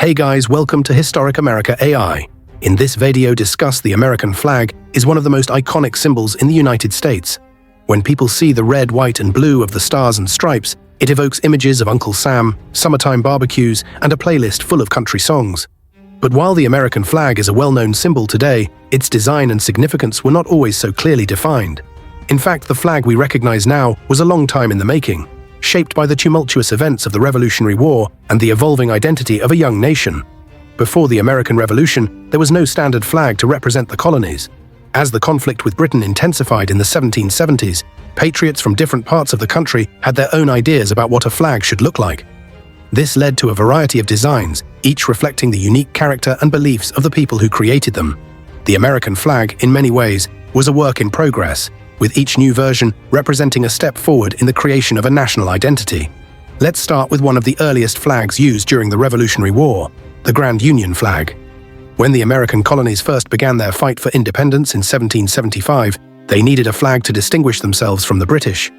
Hey guys, welcome to Historic America AI. In this video discuss the American flag is one of the most iconic symbols in the United States. When people see the red, white and blue of the stars and stripes, it evokes images of Uncle Sam, summertime barbecues and a playlist full of country songs. But while the American flag is a well-known symbol today, its design and significance were not always so clearly defined. In fact, the flag we recognize now was a long time in the making, shaped by the tumultuous events of the Revolutionary War and the evolving identity of a young nation. Before the American Revolution, there was no standard flag to represent the colonies. As the conflict with Britain intensified in the 1770s, patriots from different parts of the country had their own ideas about what a flag should look like. This led to a variety of designs, each reflecting the unique character and beliefs of the people who created them. The American flag, in many ways, was a work in progress, with each new version representing a step forward in the creation of a national identity. Let's start with one of the earliest flags used during the Revolutionary War, the Grand Union flag. When the American colonies first began their fight for independence in 1775, they needed a flag to distinguish themselves from the British.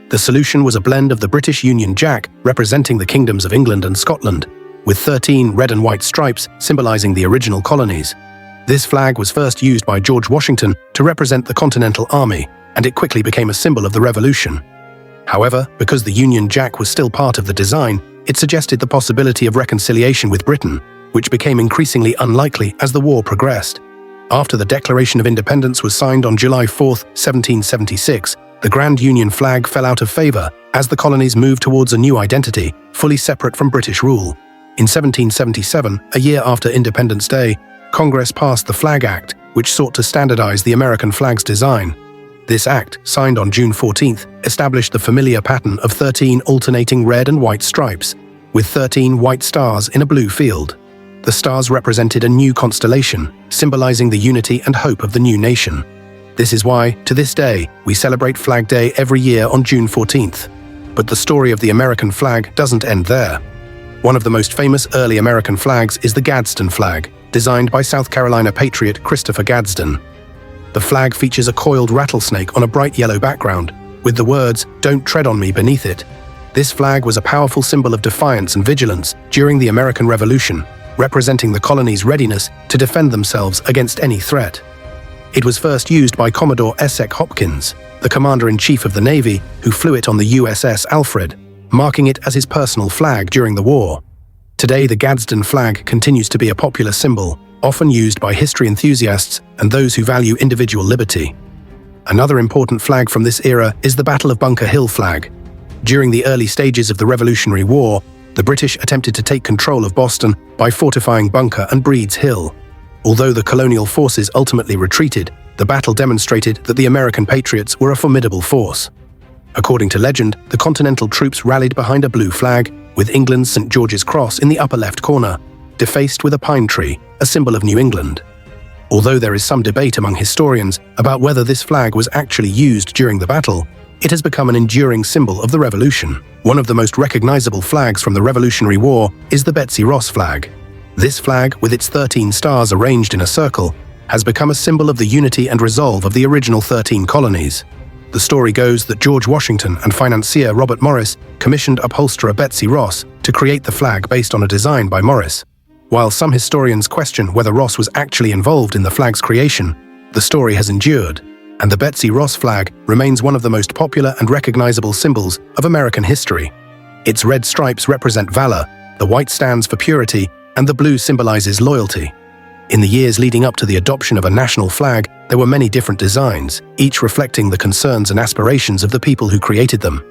The solution was a blend of the British Union Jack, representing the kingdoms of England and Scotland, with 13 red and white stripes symbolizing the original colonies. This flag was first used by George Washington to represent the Continental Army, and it quickly became a symbol of the Revolution. However, because the Union Jack was still part of the design, it suggested the possibility of reconciliation with Britain, which became increasingly unlikely as the war progressed. After the Declaration of Independence was signed on July 4, 1776, the Grand Union flag fell out of favor as the colonies moved towards a new identity, fully separate from British rule. In 1777, a year after Independence Day, Congress passed the Flag Act, which sought to standardize the American flag's design. This act, signed on June 14th, established the familiar pattern of 13 alternating red and white stripes, with 13 white stars in a blue field. The stars represented a new constellation, symbolizing the unity and hope of the new nation. This is why, to this day, we celebrate Flag Day every year on June 14th. But the story of the American flag doesn't end there. One of the most famous early American flags is the Gadsden flag, designed by South Carolina patriot Christopher Gadsden. The flag features a coiled rattlesnake on a bright yellow background, with the words, "Don't tread on me" beneath it. This flag was a powerful symbol of defiance and vigilance during the American Revolution, representing the colonies' readiness to defend themselves against any threat. It was first used by Commodore Essex Hopkins, the Commander-in-Chief of the Navy, who flew it on the USS Alfred, marking it as his personal flag during the war. Today, the Gadsden flag continues to be a popular symbol, often used by history enthusiasts and those who value individual liberty. Another important flag from this era is the Battle of Bunker Hill flag. During the early stages of the Revolutionary War, the British attempted to take control of Boston by fortifying Bunker and Breed's Hill. Although the colonial forces ultimately retreated, the battle demonstrated that the American patriots were a formidable force. According to legend, the Continental troops rallied behind a blue flag, with England's St. George's Cross in the upper left corner, defaced with a pine tree, a symbol of New England. Although there is some debate among historians about whether this flag was actually used during the battle, it has become an enduring symbol of the Revolution. One of the most recognizable flags from the Revolutionary War is the Betsy flag. This flag, with its 13 stars arranged in a circle, has become a symbol of the unity and resolve of the original 13 colonies. The story goes that George Washington and financier Robert Morris commissioned upholsterer Betsy to create the flag based on a design by Morris. While some historians question whether Ross was actually involved in the flag's creation, the story has endured, and the Betsy flag remains one of the most popular and recognizable symbols of American history. Its red stripes represent valor, the white stands for purity, and the blue symbolizes loyalty. In the years leading up to the adoption of a national flag, there were many different designs, each reflecting the concerns and aspirations of the people who created them.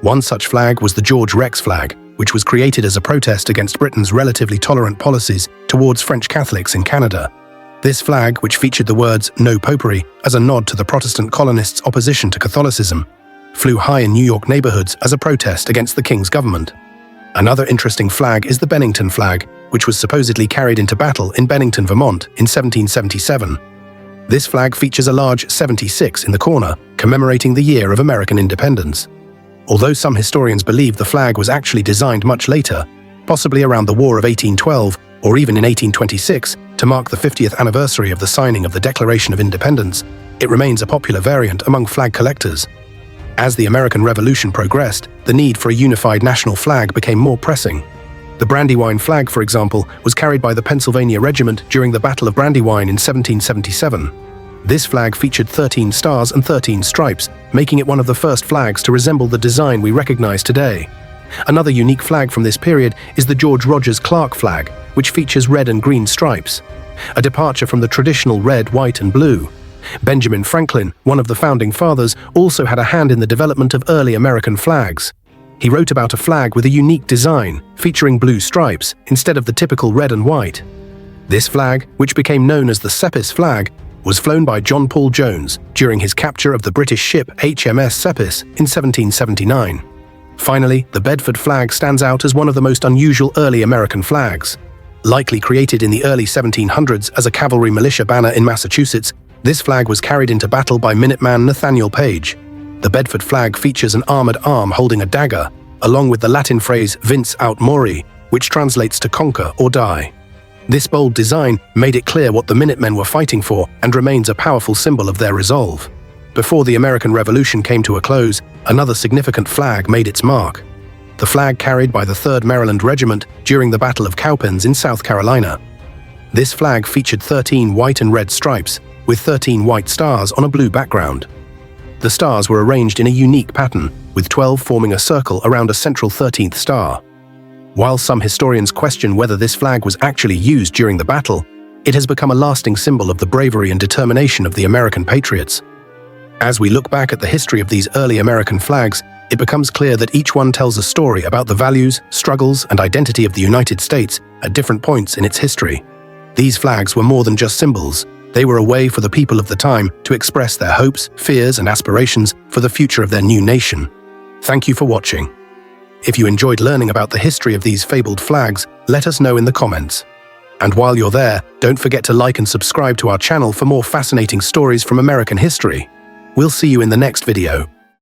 One such flag was the George Rex flag, which was created as a protest against Britain's relatively tolerant policies towards French Catholics in Canada. This flag, which featured the words "No Popery" as a nod to the Protestant colonists' opposition to Catholicism, flew high in New York neighborhoods as a protest against the King's government. Another interesting flag is the Bennington flag, which was supposedly carried into battle in Bennington, Vermont in 1777. This flag features a large 76 in the corner, commemorating the year of American independence. Although some historians believe the flag was actually designed much later, possibly around the War of 1812 or even in 1826, to mark the 50th anniversary of the signing of the Declaration of Independence, it remains a popular variant among flag collectors. As the American Revolution progressed, the need for a unified national flag became more pressing. The Brandywine flag, for example, was carried by the Pennsylvania Regiment during the Battle of Brandywine in 1777. This flag featured 13 stars and 13 stripes, making it one of the first flags to resemble the design we recognize today. Another unique flag from this period is the George Rogers Clark flag, which features red and green stripes, a departure from the traditional red, white, and blue. Benjamin Franklin, one of the founding fathers, also had a hand in the development of early American flags. He wrote about a flag with a unique design, featuring blue stripes instead of the typical red and white. This flag, which became known as the Seppis flag, was flown by John Paul Jones during his capture of the British ship HMS Seppis in 1779. Finally, the Bedford flag stands out as one of the most unusual early American flags. Likely created in the early 1700s as a cavalry militia banner in Massachusetts, this flag was carried into battle by Minuteman Nathaniel Page. The Bedford flag features an armored arm holding a dagger, along with the Latin phrase Vince aut mori, which translates to conquer or die. This bold design made it clear what the Minutemen were fighting for and remains a powerful symbol of their resolve. Before the American Revolution came to a close, another significant flag made its mark. The flag carried by the 3rd Maryland Regiment during the Battle of Cowpens in South Carolina. This flag featured 13 white and red stripes, with 13 white stars on a blue background. The stars were arranged in a unique pattern, with 12 forming a circle around a central 13th star. While some historians question whether this flag was actually used during the battle, it has become a lasting symbol of the bravery and determination of the American patriots. As we look back at the history of these early American flags, it becomes clear that each one tells a story about the values, struggles, and identity of the United States at different points in its history. These flags were more than just symbols. They were a way for the people of the time to express their hopes, fears, and aspirations for the future of their new nation. Thank you for watching. If you enjoyed learning about the history of these fabled flags, let us know in the comments. And while you're there, don't forget to like and subscribe to our channel for more fascinating stories from American history. We'll see you in the next video.